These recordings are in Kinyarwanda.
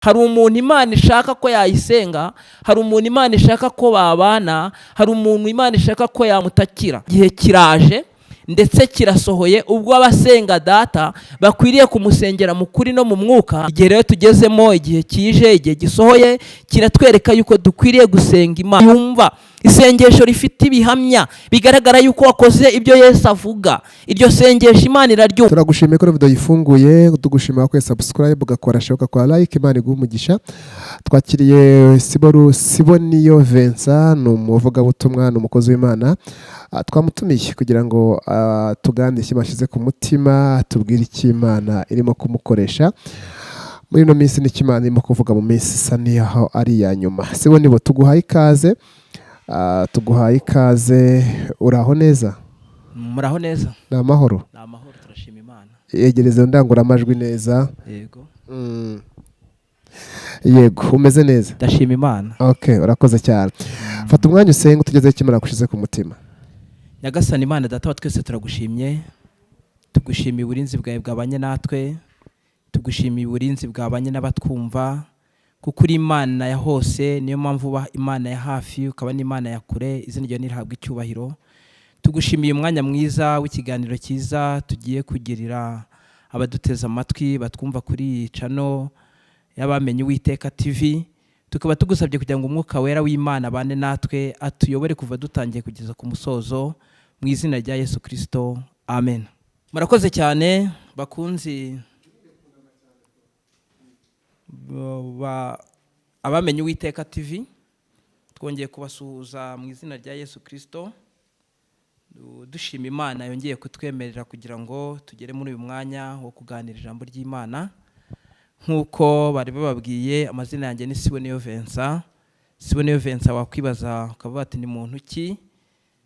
hari umuntu Imana ishaka ko yayisenga, hari umuntu Imana ishaka ko babana, hari umuntu Imana ishaka ko yamutakira. Igihe kiraje ndetse kirasohoye ubwo abasenga data bakwiriye kumusengera mu kuri no mu mwuka. Igihe rero tugezemo, igihe kije, igihe gisohoye, kiratwereka yuko dukwiriye gusenga Imana yumva, isengesho rifite ibihamya bigaragara yuko wakoze ibyo Yesu avuga. Iryo sengesho Imana iraryumva. Turagushimiye ko video yifunguye, tugushimira ko subscribe ugakora shaka kwa like. Imana iguhe umugisha. Twakiriye Siboniyo Vincent, ni umuvugabutumwa, ni umukozi w'Imana. Twamutumiye kugira ngo tuganire bashize ku mutima, tubwire iki Imana irimo kumukoresha muri no minsi, n'iki Imana irimo kuvuga mu minsi isa niho ari ya nyuma. Siboniyo, tuguhaye ikaze. Tuguhaye ikaze. Uraho neza? Muraho neza? Ni amahoro? Ni amahoro, turashima Imana. Yegereze ndanguramajwi neza. Yego. Yego, umeze neza? Ndashima Imana. Okay, urakoze cyane. Fata umwanya usenge tugezeho Imana kushize ku mutima. Nyagasani Imana data wa twese, turagushimye. Tugushimiye uburinzi bwawe bwabanye natwe. Tugushimiye uburinzi bwabanye n'abatwumva. Kuko uri Imana ya hose, niyo mpamvu uba Imana ya hafi, ukaba n'Imana ya kure. Izina ryawe nirihabwe icyubahiro. Tugushimiye umwanya mwiza w'ikiganiro cyiza tugiye kugirira abaduteza amatwi batwumva kuri channel y'Abamenye Uwiteka TV. Tukaba tugusabye kugira ngo umwuka wera w'Imana abane natwe, atuyobore kuva dutangiye kugeza ku musozo, mu izina rya Yesu Kristo, amen. Murakoze cyane bakunzi Abamenye Uwiteka TV. Twongeye kubasuhuza mu izina rya Yesu Kristo, dushima Imana yongeye kutwemerera kugira ngo tugere muri uyu mwanya wo kuganira ijambo ry'Imana. Nkuko bari bababwiye, amazina yanjye ni Siboniyo Vincent. Siboniyo Vincent, wakwibaza ukavuga ati ni muntu ki?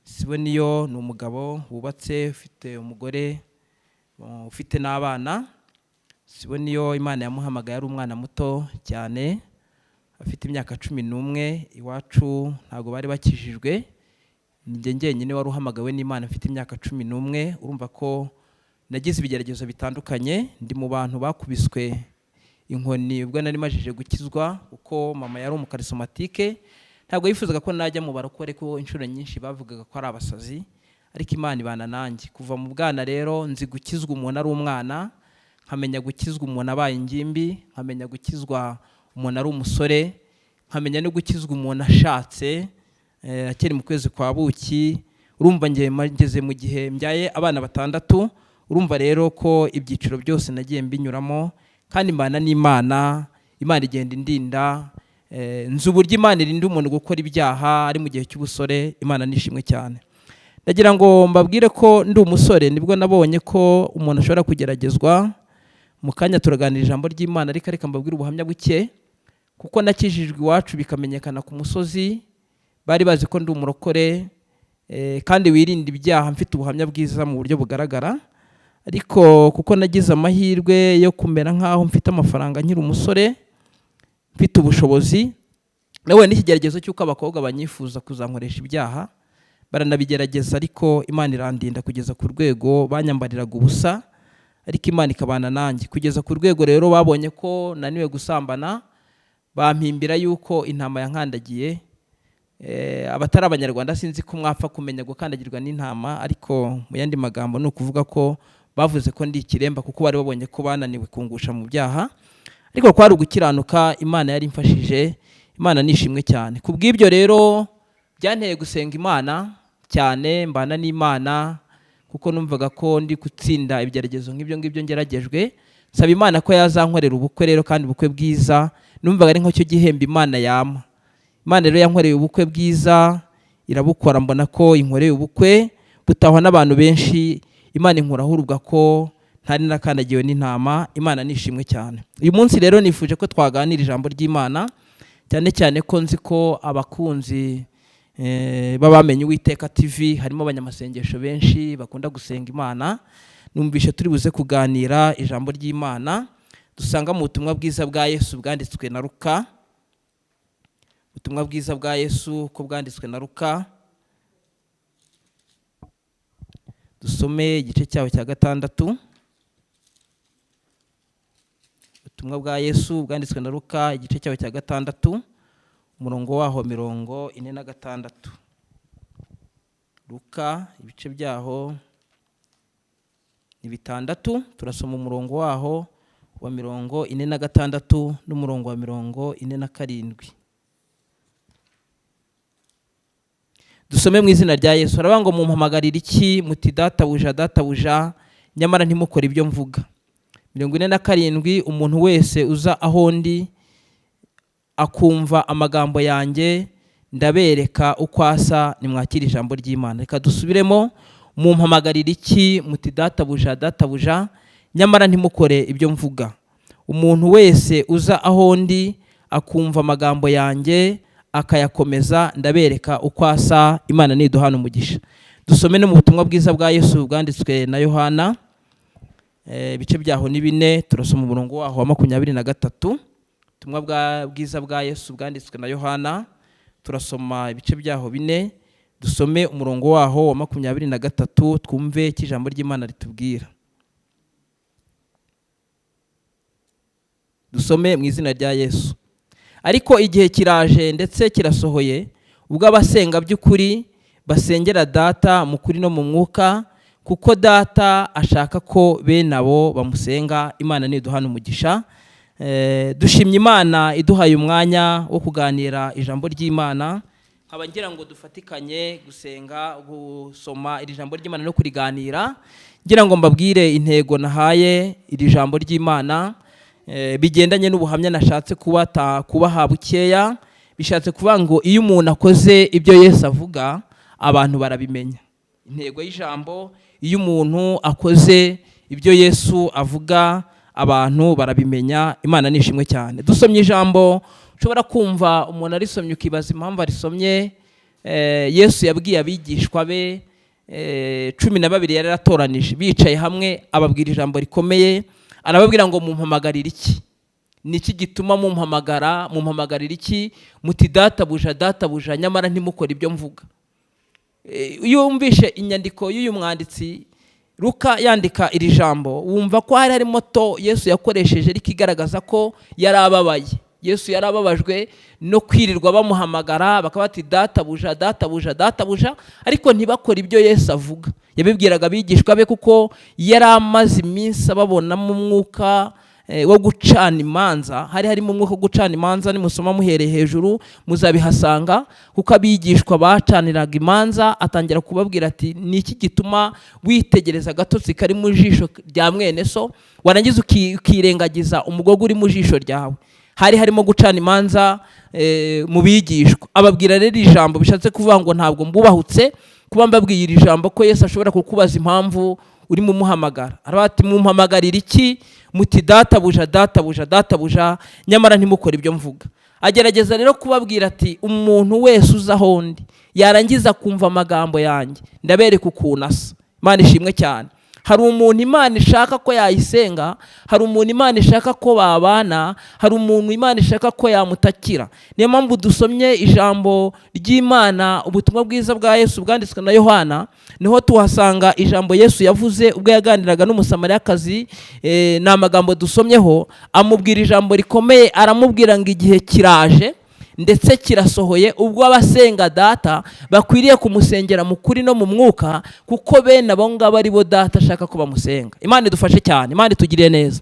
Siboniyo ni umugabo wubatse, ufite umugore, ufite n'abana. Siboniyo Imana yamuhamagaye ari umwana muto cyane, afite imyaka 11. Iwacu ntago bari bakijijwe, njye njyenyine wari uhamagawe n'Imana mfite imyaka 11. Urumva ko nagize ibigeragezo bitandukanye. Ndi mu bantu bakubiswe inkoni ubwo nari majije gukizwa, uko mama yari umukarisomatike. Ntabwo yifuzaga ko najya mu barokore, ko inshuro nyinshi bavugaga ko ari abasazi, ariko Imana ibana nanjye. Kuva mu bwana rero nzi gukizwa umuntu ari umwana, nkamenya gukizwa umuntu abaye ingimbi, nkamenya gukizwa umuntu ari umusore, nkamenya no gukizwa umuntu ashatse akiri mu kwezi kwa buki. Urumva ngeze mu gihe mbyaye abana 6. Urumva rero ko ibyiciro byose nagiye mbinyuramo, kandi mbana n'Imana. Imana igenda indinda. Nzi uburyo Imana irinda umuntu gukora ibyaha ari mu gihe cy'ubusore. Imana nishimwe cyane. Ndagira ngo mbabwire ko ndi umusore nibwo nabonye ko umuntu ashobora kugeragezwa. Mu kanya turaganira ijambo ry'Imana, ariko reka mbabwire ubuhamya buke. Kuko nakijijwe iwacu bikamenyekana ku musozi, bari bazi ko ndi umurokore kandi wirinda ibyaha, mfite ubuhamya bwiza mu buryo bugaragara. Ariko kuko nagize amahirwe yo kumera nkaho mfite amafaranga nkiri umusore, mfite ubushobozi, nawe n'ikigeragezo cy'uko abakobwa banyifuza kuzankoresha ibyaha, baranabigerageza, ariko Imana irandinda kugeza ku rwego banyambariraga ubusa, ariko Imana ikabana nanjye kugeza ku rwego rero babonye ko naniwe gusambana, bampimbira yuko intama yankandagiye. Abatari abanyarwanda sinzi ko mwapfa kumenya gukandagirwa n'intama, ariko mu yandi magambo ni ukuvuga ko bavuze ko ndi ikiremba, kuko bari babonye ko bananiwe kungusha mu byaha, ariko kwari ugukiranuka. Imana yari imfashije. Imana nishimwe cyane. Kubw'ibyo rero byanteye gusenga Imana cyane, mbana n'Imana, kuko numvaga ko ndi gutsinda ibigeragezo nk'ibyo ngibyo ngeragejwe. Saba Imana ko yazankorera ubukwe rero, kandi ubukwe bwiza. Numvaga ari nk'cyo gihemba Imana yama. Imana rero yankoreye ubukwe bwiza, irabukora. Mbona ko inkoreye ubukwe butahwa n'abantu benshi. Imana inkuraho urubwa ko ntari nakandagiwe n'intama. Imana nishimwe cyane. Uyu munsi rero nifuje ko twaganira ijambo ry'Imana, cyane cyane ko nzi ko abakunzi b'Abamenye Uwiteka TV harimo abanyamasengesho benshi bakunda gusenga Imana. Numvishe turi buze kuganira ijambo ry'Imana dusanga mu butumwa bwiza bwa Yesu bwanditswe na Luka. Ubutumwa bwiza bwa Yesu ko bwanditswe na Luka, dusome igice cyawe cya 6. ubutumwa bwa Yesu bwanditswe na Luka igice cyaho cya 6 umurongo waho 46. Luka ibice byaho ni 6, turasoma umurongo waho wa 46 n'umurongo wa 47. Dusome mu izina rya Yesu. Aravuga ngo mumpamagarira iki muti databuja databuja nyamara ntimukore ibyo mvuga. 47 umuntu wese uza aho ndi akumva amagambo yanjye ndabereka uko asa nimwakira ijambo ry'Imana. Reka dusubiremo. Mumpamagarira iki muti databuja databuja nyamara ntimukore ibyo mvuga. Umuntu wese uza aho ndi akumva amagambo yanjye akayakomeza ndabereka uko asa. Imana niduhana umugisha. Dusome no mu butumwa bwiza bwa Yesu bwanditswe na Yohana ibice byaho ni 4, turasoma umurongo waho wa 23. Ubutumwa bwiza bwa Yesu bwanditswe na Yohana turasoma ibice byaho 4, dusome umurongo waho wa 23 twumve ijambo ry'Imana ritubwira. Dusome mu izina rya Yesu. Ariko igihe kiraje ndetse kirasohoye ubwo abasenga by'ukuri basengera Data mu kuri no mu mwuka, kuko Data ashaka ko bene abo bamusenga. Imana niduhana umugisha. Dushimye Imana iduhaye umwanya wo kuganira ijambo ry'Imana. Nkaba ngira ngo dufatikanye gusenga, gusoma iri jambo ry'Imana no kuriganira. Ngira ngo mbabwire intego nahaye iri jambo ry'Imana bigendanye n'ubuhamya nashatse kubaha bukeya. Bishatse kuvuga ngo iyo umuntu akoze ibyo Yesu avuga abantu barabimenya. Intego y'ijambo, iyo umuntu akoze ibyo Yesu avuga abantu barabimenya. Imana nishimwe cyane. Dusomye ijambo ushobora kumva umuntu arisomye ukibaza impamvu arisomye. Yesu yabwiye abigishwa be 12 yari yaratoranije bicaye hamwe, ababwira ijambo rikomeye. Arababwira ngo mumpamagarira iki? Niki gituma mumpamagarira iki muti databuja databuja nyamara ntimukore ibyo mvuga. Iyo wumvishe inyandiko y'uyu mwanditsi Luka yandika iri jambo, wumva ko hari moto Yesu yakoresheje rikigaragaza ko yarababaye. Yesu yarababajwe no kwirirwa bamuhamagara bakaba bati databuja databuja databuja, ariko ntibakore ibyo Yesu avuga. Yabibwiraga abigishwa be kuko yari amaze iminsi ababona mu mwuka wo gucana imanza. Hari harimo umwuka wo gucana imanza, nimusoma muhereye hejuru muzabihasanga, kuko abigishwa bacaniraga imanza. Atangira kubabwira ati niki gituma witegereza agatotsi kari mu jisho rya mwene so warangiza ukirengagiza umugogo uri mu jisho ryawe. Hari harimo gucana imanza mu bigishwa. Ababwira rero ijambo bishatse kuvuga ngo ntabwo mbubahutse kuba mbabwiye iri jambo ko Yesu ashobora kukubaza impamvu uri mu muhamagara. Arabati mumpamagarira iki muti databuja databuja databuja nyamara ntimukore ibyo mvuga. Agerageza rero kubabwira ati umuntu wese uza aho ndi yarangiza kumva amagambo yanjye ndabereka ukuntu asa. Imana ishimwe cyane. Hari umuntu Imana ishaka ko yayisenga, hari umuntu Imana ishaka ko babana, hari umuntu Imana ishaka ko yamutakira. Niyo mpamvu dusomye ijambo ry'Imana, ubutumwa bwiza bwa Yesu bwanditswe na Yohana, niho tuhasanga ijambo Yesu yavuze ubwo yaganiraga n'umusamariyakazi. Ni amagambo dusomyeho, amubwira ijambo rikomeye. Aramubwira ngo igihe kiraje ndetse kirasohoye ubwo abasenga Data bakwiriye kumusengera mu kuri no mu mwuka, kuko bene abo ngabo ari bo Data ashaka ko bamusenga. Imana idufashe cyane, Imana itugiriye neza.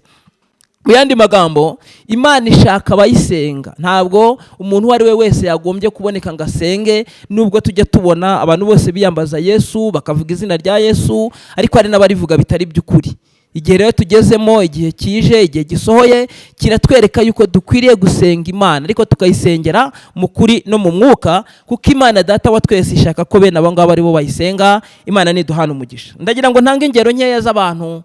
Mu yandi magambo, Imana ishaka abayisenga. Ntabwo umuntu uwo ari we wese yagombye kuboneka ngo asenge. Nubwo tujya tubona abantu bose biyambaza Yesu bakavuga izina rya Yesu, ariko hari n'abarivuga bitari by'ukuri. Igihe rero tugezemo, igihe kije, igihe gisohoye, kiratwereka yuko dukwiriye gusenga Imana, ariko tukayisengera mu kuri no mu mwuka, kuko Imana Data wa twese ishaka ko bene abo ngabo ari bo bayisenga. Imana niduhana umugisha. Ndagira ngo ntange ingero nkeya z'abantu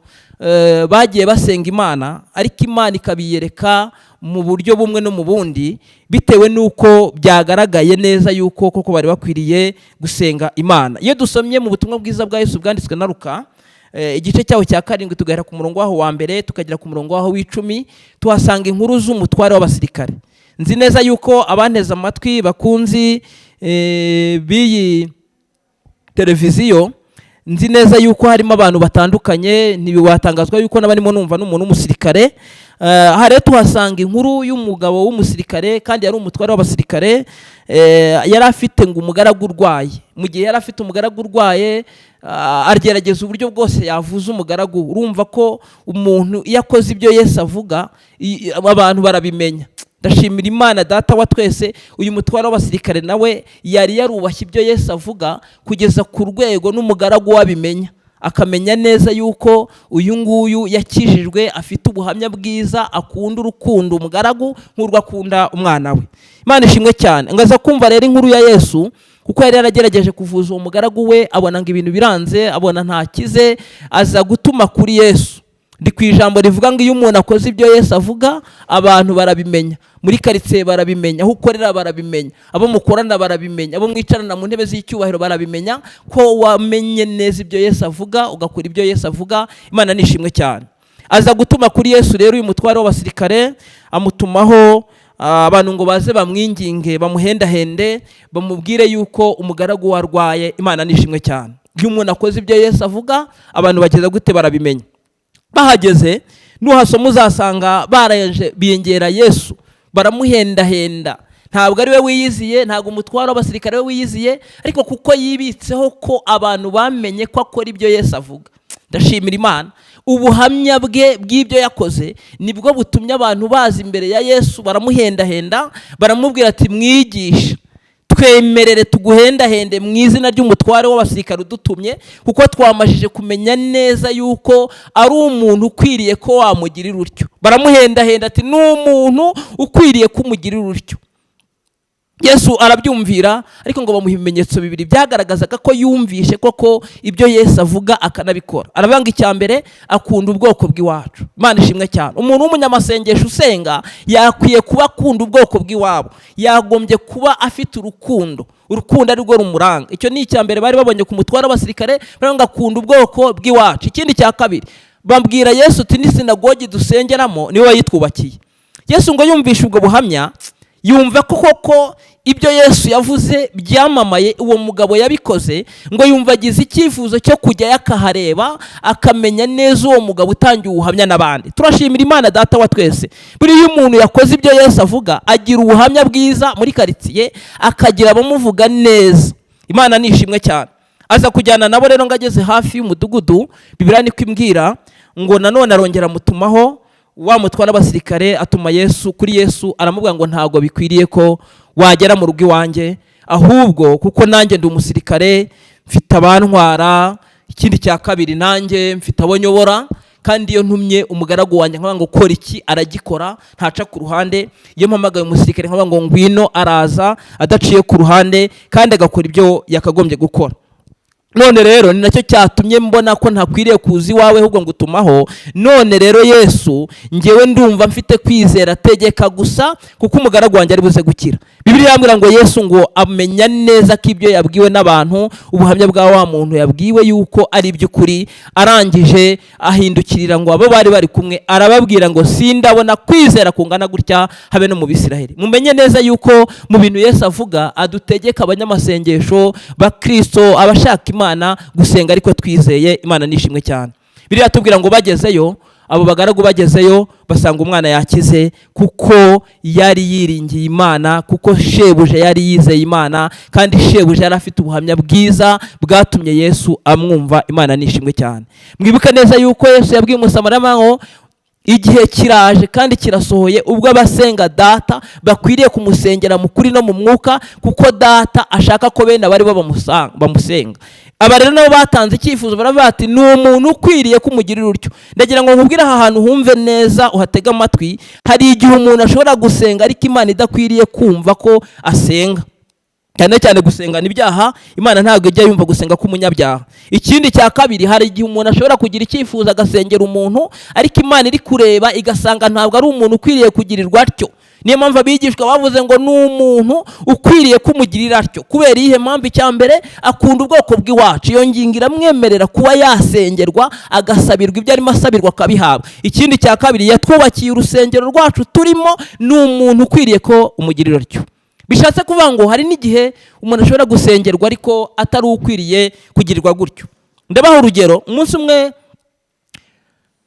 bagiye basenga Imana, ariko Imana ikabiyereka mu buryo bumwe no mu bundi, bitewe n'uko byagaragaye neza yuko koko bari bakwiriye gusenga Imana. Iyo dusomye mu butumwa bwiza bwa Yesu bwanditswe na Luka igice cyaho cya 7 tugahera ku murongo waho wa mbere tukagera ku murongo waho w'10, tuhasanga inkuru z'umutware w'abasirikare. Nzi neza yuko abanteza amatwi bakunzi b'iyi televiziyo nzi neza yuko harimo abantu batandukanye, ntibiwatangazwa yuko n'abarimo numva n'umuntu w'umusirikare. Aha rero tuhasanga inkuru y'umugabo w'umusirikare kandi yari umutware w'abasirikare. Yari afite ngo umugaragu urwaye. Mu gihe yari afite umugaragu urwaye, agerageza uburyo bwose yavuza umugaragu. Urumva ko umuntu iyo akoze ibyo Yesu avuga, abantu barabimenya. Ndashimira Imana data wa twese, uyu mutware w'abasirikare nawe yari yarubashye ibyo Yesu avuga kugeza ku rwego n'umugaragu wabimenya, akamenya neza yuko uyu nguyu yakijijwe, afite ubuhamya bwiza, akunda urukundo umugaragu nk'urwo akunda umwana we. Imana ishimwe cyane. Ngaza kumva rero inkuru ya Yesu, kuko yari yaragerageje kuvuza uwo mugaragu we, abona ngo ibintu biranze, abona ntakize, aza gutuma kuri Yesu. Ndi ku ijambo rivuga ngo iyo umuntu akoze ibyo Yesu avuga, abantu barabimenya, muri karitsiye barabimenya, aho ukorera barabimenya, abo mukorana barabimenya, abo mwicarana mu ntebe z'icyubahiro barabimenya ko wamenye neza ibyo Yesu avuga, ugakora ibyo Yesu avuga. Imana nishimwe cyane. Aza gutuma kuri Yesu rero uyu mutware w'abasirikare, amutumaho abantu ngo baze bamwinginge, bamuhendahende, bamubwire yuko umugaragu warwaye. Imana nishimwe cyane. Iyo umuntu akoze ibyo Yesu avuga, abantu bageza gute barabimenya. Bahageze nuhasoma uzasanga baraje biyengera Yesu, baramuhendahenda. Ntabwo ari we wiyiziye, ntabwo umutwaro w'abasirikare we wiyiziye, ariko kuko yibitseho ko abantu bamenye ko akora ibyo Yesu avuga. Ndashimira Imana, ubuhamya bwe bw'ibyo yakoze nibwo butumye abantu baza imbere ya Yesu, baramuhendahenda, baramubwira ati mwigisha, twemerere tuguhendahende mu izina ry'umutware w'abasirikare udutumye, kuko twamajije kumenya neza yuko ari umuntu ukwiriye ko wamugirira utyo. Baramuhendahenda ati ni umuntu ukwiriye kumugirira utyo. Yesu arabyumvira, ariko ngo bamuha ibimenyetso bibiri byagaragazaga ko yumvishe koko ibyo Yesu avuga akanabikora. Aravuga ngo icya mbere, akunda ubwoko bw'iwacu. Imana ishimwe cyane. Umuntu w'umunyamasengesho usenga yakwiye kuba akunda ubwoko bw'iwabo, yagombye kuba afite urukundo ari rwo rumuranga. Icyo ni icya mbere bari babonye ku mutware w'abasirikare, baravuga ngo akunda ubwoko bw'iwacu. Ikindi cya kabiri, bambwira Yesu uti ni sinagogi dusengeramo niwe wayitwubakiye. Yesu ngo yumvishe ubwo buhamya, yumva ko koko ibyo Yesu yavuze byamamaye, uwo mugabo yabikoze, ngo yumva agize icyifuzo cyo kujya yakahareba, akamenya neza uwo mugabo utangiye ubuhamya n'abandi. Turashimira Imana data wa twese, buriya umuntu yakoze ibyo Yesu avuga agira ubuhamya bwiza muri karitsiye, akagira abamuvuga neza. Imana nishimwe cyane. Aza kujyana nabo rero, ngo ageze hafi y'umudugudu, Bibiliya niko imbwira ngo nanone arongera amutumaho. Wa mutwara w'abasirikare atuma Yesu kuri Yesu, aramubwira ngo ntabwo bikwiriye ko wagera mu rugo iwanjye, ahubwo kuko nanjye ndi umusirikare, mfite abantwara. Ikindi cya kabiri, nanjye mfite abo nyobora, kandi iyo ntumye umugaragu wanjye nkavuga ngo kora iki, aragikora, ntaca ku ruhande. Iyo mpamagaye umusirikare nkavuga ngo ngwino, araza adaciye ku ruhande, kandi agakora ibyo yakagombye gukora. None rero ni nacyo cyatumye mbona ko ntakwiriye kuza iwawe, ahubwo ngutumaho. None rero Yesu, ngewe ndumva mfite kwizera, tegeka gusa, kuko umugaragu wanjye ari buze gukira. Bibiliya yambwira ngo Yesu ngo amenya neza ko ibyo yabwiwe n'abantu, ubuhamya bwa wa muntu yabwiwe yuko ari iby'ukuri. Arangije ahindukirira ngo abo bari bari kumwe, arababwira ngo sindabona kwizera kungana gutya habe no mu Bisiraheli. Mumenye neza yuko mu bintu Yesu avuga adutegeka abanyamasengesho ba Kristo, abashaka Imana gusenga ariko twizeye. Imana nishimwe cyane. Bibiliya tubwira ngo bagezeyo, abo bagaragu bagezeyo basanga umwana yakize, kuko yari yiringiye Imana, kuko shebuja yari yizeye Imana, kandi shebuja yari afite ubuhamya bwiza bwatumye Yesu amwumva. Imana nishimwe cyane. Mwibuke neza yuko Yesu yabwiye umusamariya ngo igihe kiraje kandi kirasohoye ubwo abasenga data bakwiriye kumusengera mu kuri no mu mwuka, kuko data ashaka ko bene abari bamusenga. Aba rero nabo batanze icyifuzo, baravuga ati ni umuntu ukwiriye kumugirira utyo. Ndagira ngo nkubwire aha hantu humve neza, uhatega amatwi. Hari igihe umuntu ashobora gusenga ariko Imana idakwiriye kumva ko asenga. Cyane cyane gusenga n'ibyaha, Imana ntabwo ijya yumva gusenga k'umunyabyaha. Ikindi cya kabiri, hari igihe umuntu ashobora kugira icyifuzo agasengera umuntu, ariko Imana iri kureba igasanga ntabwo ari umuntu ukwiriye kugirirwa atyo. Niyo mpamvu abigishwa bavuze ngo ni umuntu ukwiriye kumugirira atyo. Kubera iyihe mpamvu? Icya mbere, akunda ubwoko bw'iwacu. Iyo ngingo iramwemerera kuba yasengerwa, agasabirwa ibyo arimo asabirwa akabihabwa. Ikindi cya kabiri, yatwubakiye urusengero rwacu turimo, ni umuntu ukwiriye ko umugirira atyo. Bishatse kuvuga ngo hari n'igihe umuntu ashobora gusengerwa ariko atari ukwiriye kugirirwa gutyo. ndabaha urugero. Umunsi umwe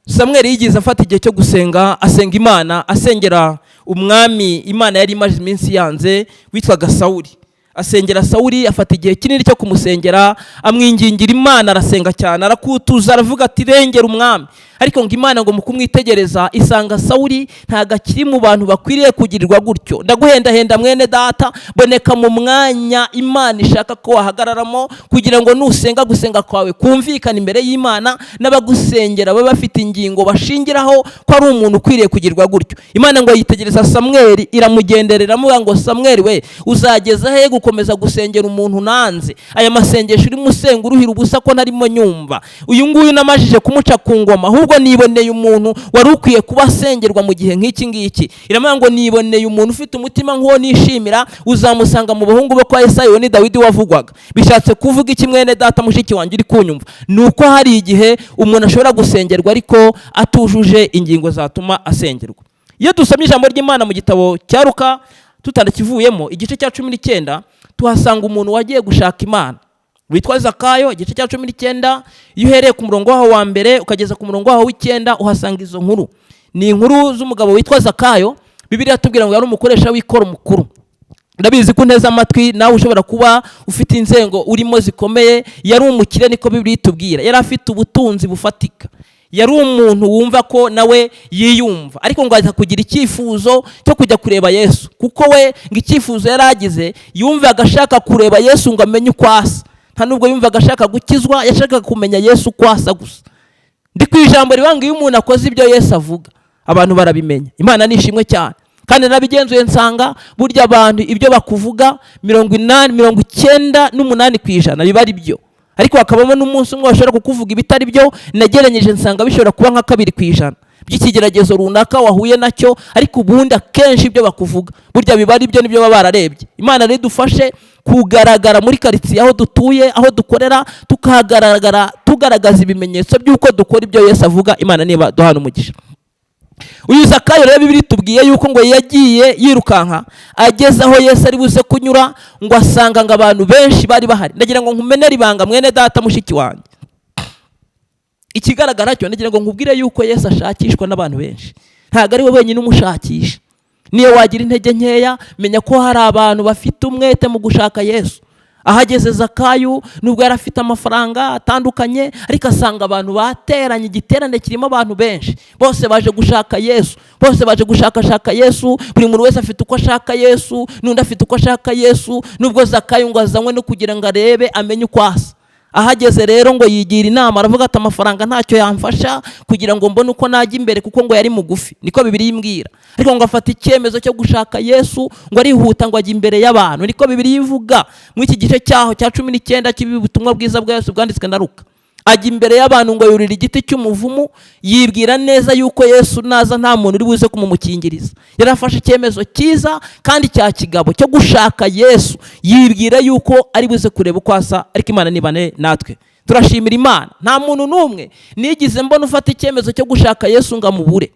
Samweli yigize afata igihe cyo gusenga, asenga Imana, asengera umwami Imana yari imaze iminsi yanze witwaga Sawuli. Asengera Sawuli, afata igihe kinini cyo kumusengera, amwingingira Imana, arasenga cyane, arakutuza, aravuga ati rengera umwami. Ariko ngo Imana ngo mu kumwitegereza isanga Sawuli ntago akiri mu bantu bakwiriye kugirirwa gutyo. Ndaguhendahenda mwene data, boneka mu mwanya Imana ishaka ko wahagararamo, kugira ngo nusenga gusenga kwawe kumvikana imbere y'Imana, n'abagusengera babe bafite ingingo bashingiraho ko ari umuntu ukwiriye kugirirwa gutyo. Imana ngo yitegereza Samweli, iramugenderera amuvuga ngo Samweli we, uzageza he gukomeza gusengera umuntu nanze? Aya masengesho urimo usenga uruhira ubusa ko ntarimo nyumva. Uyu nguyu namajije kumuca ku ngoma, ahubwo niboneye umuntu wari ukwiye kuba asengerwa mu gihe nk'iki ngiki. Iramubwira ngo niboneye umuntu ufite umutima nk'uwo nishimira, uzamusanga mu bahungu bo kwa Yesayi ni Dawidi wavugwaga. Bishatse kuvuga iki mwene data mushiki wanjye uri kunyumva? Nuko hari igihe umuntu ashobora gusengerwa ariko atujuje ingingo zatuma asengerwa. Iyo dusomye ijambo ry'Imana mu gitabo cya Luka tutandakivuyemo igice cya 19, tuhasanga umuntu wagiye gushaka Imana witwa Zakayo, igice cya 19. Iyo uhereye ku murongo waho wa mbere ukageza ku murongo waho w'9 uhasanga izo nkuru. Ni inkuru z'umugabo witwa Zakayo. Bibiliya tubwira ngo yari umukoresha w'ikoro mukuru. Ndabizi ko nteza amatwi nawe ushobora kuba ufite inzengo urimo zikomeye. Yari umukire, niko Bibiliya itubwira. Yari afite ubutunzi bufatika. Yari umuntu wumva ko nawe yiyumva, ariko ngo aza kugira icyifuzo cyo kujya kureba Yesu, kuko we ngo icyifuzo yari agize, yumvaga ashaka kureba Yesu ngo amenye uko asa. Nta nubwo yumvaga ashaka gukizwa, yashakaga kumenya Yesu uko asa gusa. Ndi ku ijambo ribanga iyo umuntu akoze ibyo Yesu avuga, abantu barabimenya. Imana nishimwe cyane. Kandi nabigenzuye nsanga burya abantu ibyo bakuvuga 98% biba ari byo. Ariko hakabamo n'umunsi umwe bashobora kukuvuga ibitari byo. Nagereranyeje nsanga bishobora kuba nka 2% by'ikigeragezo runaka wahuye nacyo, ariko ubundi akenshi ibyo bakuvuga burya biba ari byo, nibyo baba bararebye. Imana ridufashe kugaragara muri karitsiye aho dutuye, aho dukorera, tugaragaza ibimenyetso by'uko dukora ibyo Yesu avuga. Imana niba duhana umugisha. Uyu Zakayo rero Bibiliya tubwiye yuko ngo yagiye yirukanka, ageze aho Yesu ari buze kunyura, ngo asanga ngo abantu benshi bari bahari. Ndagira ngo nkumenere ibanga mwene data mushiki wanjye. Ikigaragara cyo ndagira ngo nkubwire yuko Yesu ashakishwa n'abantu benshi, ntago ari we wenyine umushakisha. Niyo wagira intege nkeya, menya ko hari abantu bafite umwete mu gushaka Yesu. Ahageze Zakayo, nubwo yari afite amafaranga atandukanye, ariko asanga abantu bateranye, igiterane kirimo abantu benshi, bose baje gushaka Yesu, bose baje gushaka Yesu. Buri muntu wese afite uko ashaka Yesu, n'undi afite uko ashaka Yesu. Nubwo Zakayo ngo azanywe no kugira ngo arebe amenye uko asa. Ahageze rero ngo yigira inama, aravuga ati amafaranga ntacyo yamfasha kugira ngo mbone uko najya imbere, kuko ngo yari mugufi, niko Bibiliya imbwira. Ariko ngo afata icyemezo cyo gushaka Yesu, ngo arihuta ngo ajye imbere y'abantu, niko Bibiliya ivuga mu iki gice cyaho cya 19 cy'ubutumwa bwiza bwa Yesu bwanditswe na Luka. Ajya imbere y'abantu ngo yurira igiti cy'umuvumu, yibwira neza yuko Yesu naza nta muntu uri buze kumumukingiriza. Yarafashe icyemezo cyiza kandi cya kigabo cyo gushaka Yesu, yibwira yuko ari buze kureba uko asa. Ariko Imana nibane natwe, turashimira Imana. Nta muntu n'umwe nigize mbona ufata icyemezo cyo gushaka Yesu ngo amubure.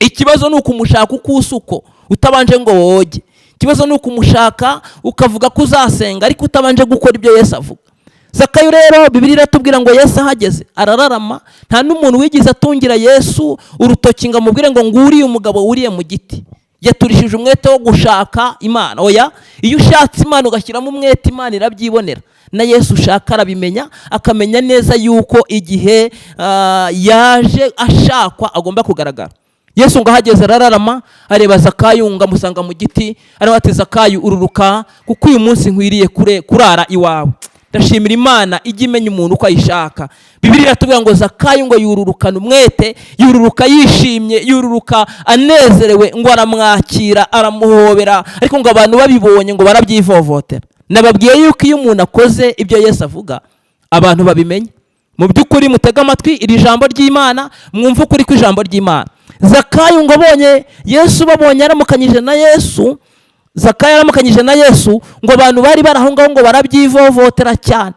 Ikibazo ni ukumushaka uko usuko utabanje ngo woge. Ikibazo ni ukumushaka ukavuga ko uzasenga ariko utabanje gukora ibyo Yesu avuga. Zakayo rero Bibiliya iratubwira ngo Yesu ahageze arararama. Nta n'umuntu wigize atungira Yesu urutoki ngo amubwire ngo nguriye umugabo wuriye mu giti. Yaturishije umwete wo gushaka Imana. Oya, iyo ushatse Imana ugashyiramo umwete, Imana irabyibonera. Na Yesu ushaka arabimenya, akamenya neza yuko igihe yaje ashakwa agomba kugaragara. Yesu ngo ahageze arararama, areba Zakayo ngo amusanga mu giti, aravuga ati Zakayo ururuka, kuko uyu munsi nkwiriye kurara iwawe. Ndashimira Imana ijya imenya umuntu uko ayishaka. Bibiliya iratubwira ngo Zakayo ngo yururukana umwete, yururuka yishimye, yururuka anezerewe, ngo aramwakira, aramuhobera. Ariko ngo abantu babibonye ngo barabyivovotera. Nababwiye yuko iyo umuntu akoze ibyo Yesu avuga, abantu babimenya. Mu by'ukuri mutega amatwi iri jambo ry'Imana, mwumva ukuri kw'ijambo ry'Imana. Zakayo ngo abonye Yesu, babonye aramukanyije na Yesu, Zakayo aramukanyije na Yesu, ngo abantu bari baraho ngaho ngo barabyivovotera cyane.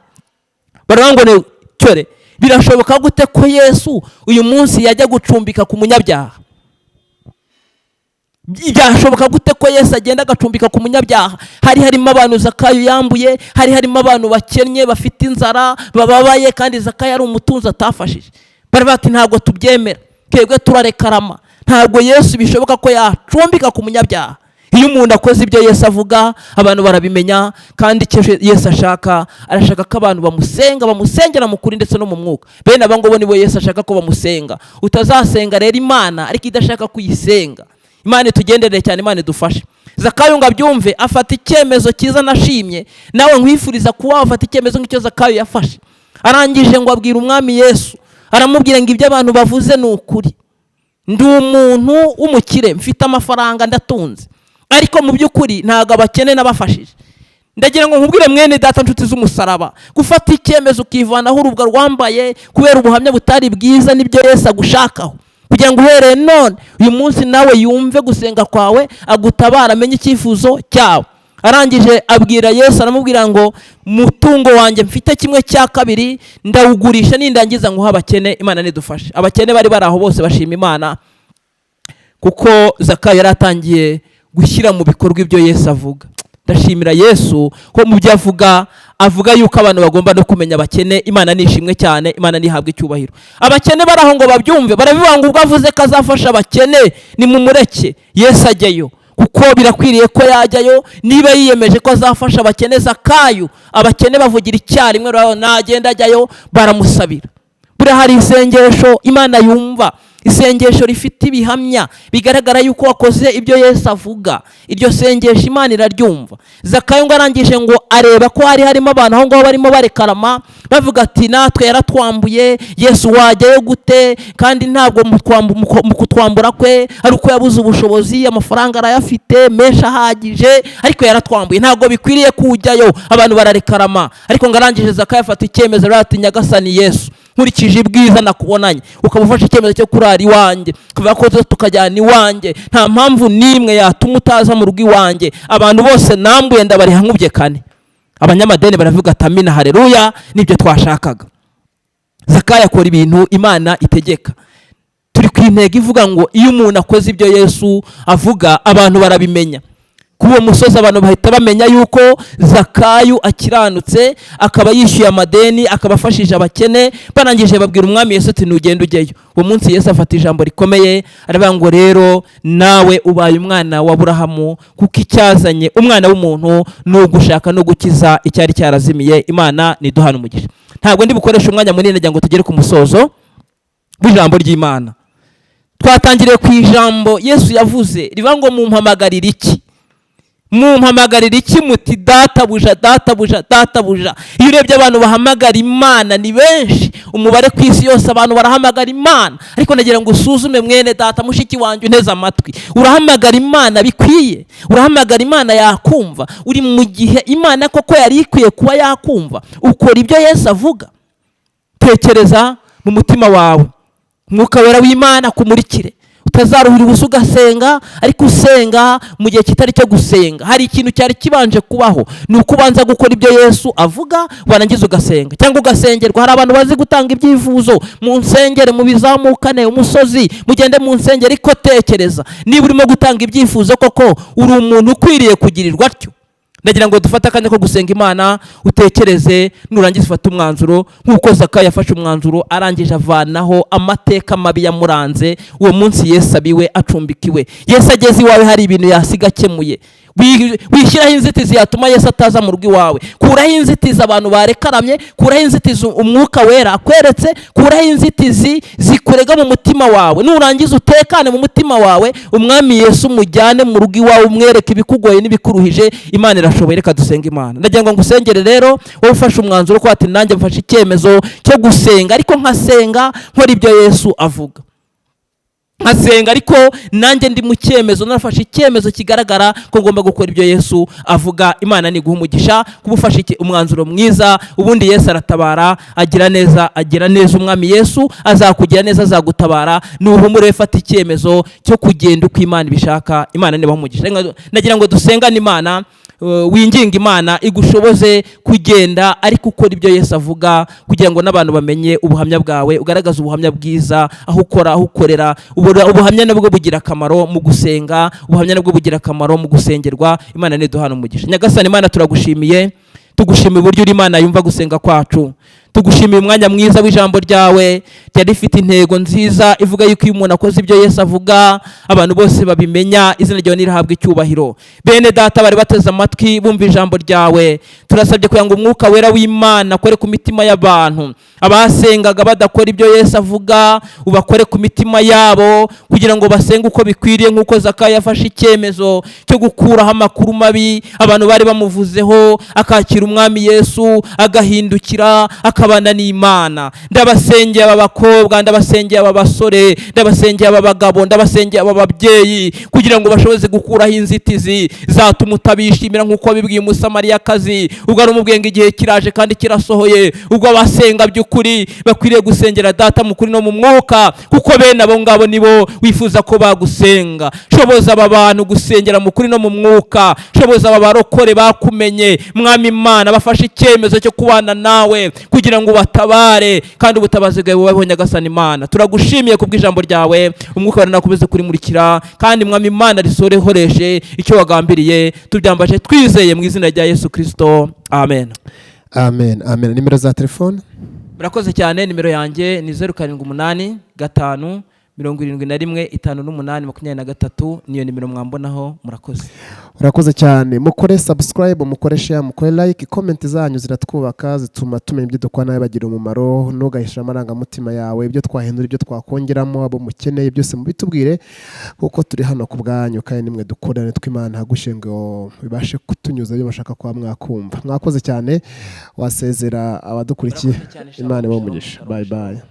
Baravuga ngo cyore, birashoboka gute ko Yesu uyu munsi yajya gucumbika ku munyabyaha? byashoboka gute ko Yesu agenda agacumbika ku munyabyaha? Hari harimo abantu Zakayo yambuye, hari harimo abantu bakennye bafite inzara bababaye, kandi Zakayo ari umutunzi atafashije. Bari bati ntabwo tubyemera, twebwe turarekarama, ntabwo Yesu bishoboka ko yacumbika ku munyabyaha. Iyo umuntu akoze ibyo Yesu avuga, abantu barabimenya, kandi icyo Yesu ashaka, arashaka ko abantu bamusengera mu kuri ndetse no mu mwuka. Bene aba ngabo nibo Yesu ashaka ko bamusenga. Utazasenga rero Imana ariko idashaka kuyisenga. Imana itugenderere cyane, Imana idufashe. Zakayo ngo abyumve, afata icyemezo cyiza nashimye, nawe nkwifuriza kuba wafata icyemezo nk'icyo Zakayo yafashe. Arangije ngo abwira umwami Yesu, aramubwira ngo ibyo abantu bavuze ni ukuri, ndi umuntu w'umukire, mfite amafaranga, ndatunze, ariko mu by'ukuri ntabwo abakene n'abafashije. Ndagira ngo nkubwire mwene data nshuti z'umusaraba, gufata icyemezo ukivanaho urubwa rwambaye kubera ubuhamya butari bwiza nibyo Yesu agushakaho, kugira ngo uhereye none uyu munsi nawe yumve gusenga kwawe, agutabara, amenye icyifuzo cyawe. Arangije abwira Yesu, aramubwira ngo mutungo wanjye mfite 1/2 ndawugurisha, nindangiza nguha abakene. Imana nidufashe. Abakene bari baraho bose bashima Imana, kuko Zakayo yari atangiye gushyira mu bikorwa ibyo Yesu avuga. Ndashimira Yesu ko mu byo avuga yuko abantu bagomba no kumenya abakene. Imana nishimwe cyane, Imana nihabwe icyubahiro. Abakene baraho ngo babyumve, barabivuga ngo ubwo avuze ko azafasha abakene ni mumureke Yesu ajyeyo, kuko birakwiriye ko yajyayo. Niba yiyemeje ko azafasha abakene Zakayo, abakene bavugira icyarimwe, nagenda ajyayo baramusabira. Buriya hari isengesho Imana yumva, isengesho rifite ibihamya bigaragara yuko wakoze ibyo Yesu avuga. Iryo sengesho Imana iraryumva. Zakayo ngo arangije ngo areba ko hari harimo abantu aho ngaho barimo barekarama, bavuga ati natwe yaratwambuye, Yesu wajyayo gute? Kandi ntabwo mu kutwambura kwe ari uko yabuze ubushobozi, amafaranga arayafite menshi ahagije, ariko yaratwambuye, ntabwo bikwiriye kujyayo. Abantu bararekarama, ariko ngo arangije Zakayo afata icyemezo, ati Nyagasani Yesu, nkurikije ibwiza nakubonanye, ukaba ufashe icyemezo cyo kurara iwanjye, kuva ko tukajyana iwanjye, nta mpamvu n'imwe yatuma utaza mu rugo iwanjye. Abantu bose nambuye ndabariha nkubye kane. Abanyamadeni baravuga ati amina, haleluya, nibyo twashakaga. Zakayo akora ibintu Imana itegeka. Turi ku intego ivuga ngo iyo umuntu akoze ibyo Yesu avuga, abantu barabimenya. Kuri uwo musozi abantu bahita bamenya yuko Zakayo akiranutse, akaba yishyuye amadeni, akaba afashije abakene. Barangije babwira umwami Yesu ati nugende ujyeyo. Uwo munsi Yesu afata ijambo rikomeye, aravuga ngo rero nawe ubaye umwana wa Aburahamu, kuko icyazanye umwana w'umuntu ni ugushaka no gukiza icyari cyarazimiye. Imana niduhana umugisha. Ntabwo ndi bukoresha umwanya munini kugira ngo tugere ku musozo w'ijambo ry'Imana. Twatangiriye ku ijambo Yesu yavuze rivuga ngo mumpamagarire iki? Mumpamagarira iki? Muti databuja, databuja, databuja. Iyo urebye abantu bahamagara Imana ni benshi, umubare ku isi yose abantu barahamagara Imana, ariko nagira ngo usuzume mwene data, mushiki wanjye uneze amatwi, urahamagara Imana bikwiye? Urahamagara Imana yakumva? Uri mu gihe Imana koko yari ikwiye kuba yakumva? Ukora ibyo Yesu avuga? Tekereza mu mutima wawe, Mwuka Wera w'Imana kumurikire. Utazaruhira ubusa ugasenga, ariko usenga mu gihe kitari cyo gusenga. Hari ikintu cyari kibanje kubaho, ni ukubanza gukora ibyo Yesu avuga, warangiza ugasenga cyangwa ugasengerwa. Hari abantu bazi gutanga ibyifuzo, mu nsengere, mu bizamukane umusozi, mugende mu nsengere. Ariko tekereza, niba urimo gutanga ibyifuzo koko, uri umuntu ukwiriye kugirirwa atyo? Ndagira ngo dufate akanya ko gusenga Imana, utekereze, nurangiza ufate umwanzuro nk'uko Zakayo yafashe umwanzuro, arangije avanaho amateka mabi yamuranze. Uwo munsi Yesu abiwe, acumbikiwe. Yesu ageze iwawe, hari ibintu yasiga akemuye. Wishyiraho inzitizi yatuma Yesu ataza mu rugo iwawe. Kuraho inzitizi abantu barekaramye, kuraho inzitizi Umwuka Wera akweretse, kuraho inzitizi zikurega mu mutima wawe. Nurangiza utekane mu mutima wawe, umwami Yesu umujyane mu rugo iwawe, umwereke ibikugoye n'ibikuruhije. Imana irashoboye. Reka dusenga Imana. Ndagira ngo ngusengere rero, wowe ufashe umwanzuro ko ati nanjye mfashe icyemezo cyo gusenga, ariko nkasenga nkora ibyo Yesu avuga. Nkasenga ariko nanjye ndi mu cyemezo, narafashe icyemezo kigaragara ko ngomba gukora ibyo Yesu avuga. Imana niguha umugisha kuba ufashe umwanzuro mwiza. Ubundi Yesu aratabara, agira neza. Umwami Yesu azakugira neza, azagutabara. Nuhumure, fata icyemezo cyo kugenda uko Imana ibishaka. Imana nibaha umugisha. Nagira ngo dusengane Imana. winginga Imana igushoboze kugenda ariko ukora ibyo Yesu avuga, kugira ngo n'abantu bamenye ubuhamya bwawe, ugaragaza ubuhamya bwiza aho ukora, aho ukorera. Ubuhamya nabwo bugira akamaro mu gusenga, ubuhamya nabwo bugira akamaro mu gusengerwa. Imana niduhana umugisha. Nyagasani Imana, turagushimiye, tugushimiye uburyo uri Imana yumva gusenga kwacu. Tugushimiye umwanya mwiza w'ijambo ryawe ryari rifite intego nziza ivuga yuko iyo umuntu akoze ibyo Yesu avuga abantu bose babimenya, izina ryawe nirihabwe icyubahiro. Bene data bari bateze amatwi bumva ijambo ryawe, turasabye kugira ngo umwuka wera w'Imana akore ku mitima y'abantu. Abasengaga badakora ibyo Yesu avuga ubakore ku mitima yabo, kugira ngo basenge uko bikwiriye, nk'uko Zakayo yafashe icyemezo cyo gukuraho amakuru mabi abantu bari bamuvuzeho, akakira umwami Yesu, agahindukira, akabana n'Imana. Ndabasengeye aba bakobwa, ndabasengeye aba basore, ndabasengeye aba bagabo, ndabasengeye aba babyeyi, kugira ngo bashoboze gukuraho inzitizi zatuma utabishimira, nk'uko wabibwiye Umusamariyakazi ubwo ari umubwiye ngo igihe kiraje kandi kirasohoye, ubwo abasenga by'ukuri bakwiriye gusengera Data mu kuri no mu mwuka, kuko bene abo ngabo nibo wifuza ko bagusenga. Shoboza aba bantu gusengera mu kuri no mu mwuka, shoboza aba barokore bakumenye Mwami Imana, bafashe icyemezo cyo kubana nawe kugira ngo ubatabare, kandi ubutabazi bwawe bubeho Nyagasani Imana. Turagushimiye kubw'ijambo ryawe, umwuka wawe nakomeze kurimurikira, kandi Mwami Imana risohoreshe icyo wagambiriye. Tubyambaje twizeye mu izina rya Yesu Kristo, amen. Amen, amen. Nimero za telefone? Murakoze cyane. Nimero yanjye ni 078 5 71 58 23. Niyo nimero mwambonaho. Murakoze. Urakoze cyane. Mukore subscribe, mukore share, mukore like. Comment zanyu ziratwubaka, zituma tumenya ibyo dukora nawe bagira umumaro. Ntugahisha amarangamutima yawe, ibyo twahindura, ibyo twakongeramo, abo mukeneye byose mubitubwire, kuko turi hano ku bwanyu, kandi nimwe dukorana tw'Imana hagushe ngo bibashe kutunyuza ibyo bashaka kwa mwakumva. Mwakoze cyane. Wasezera abadukurikiye. Imana ibahe umugisha. Bye bye.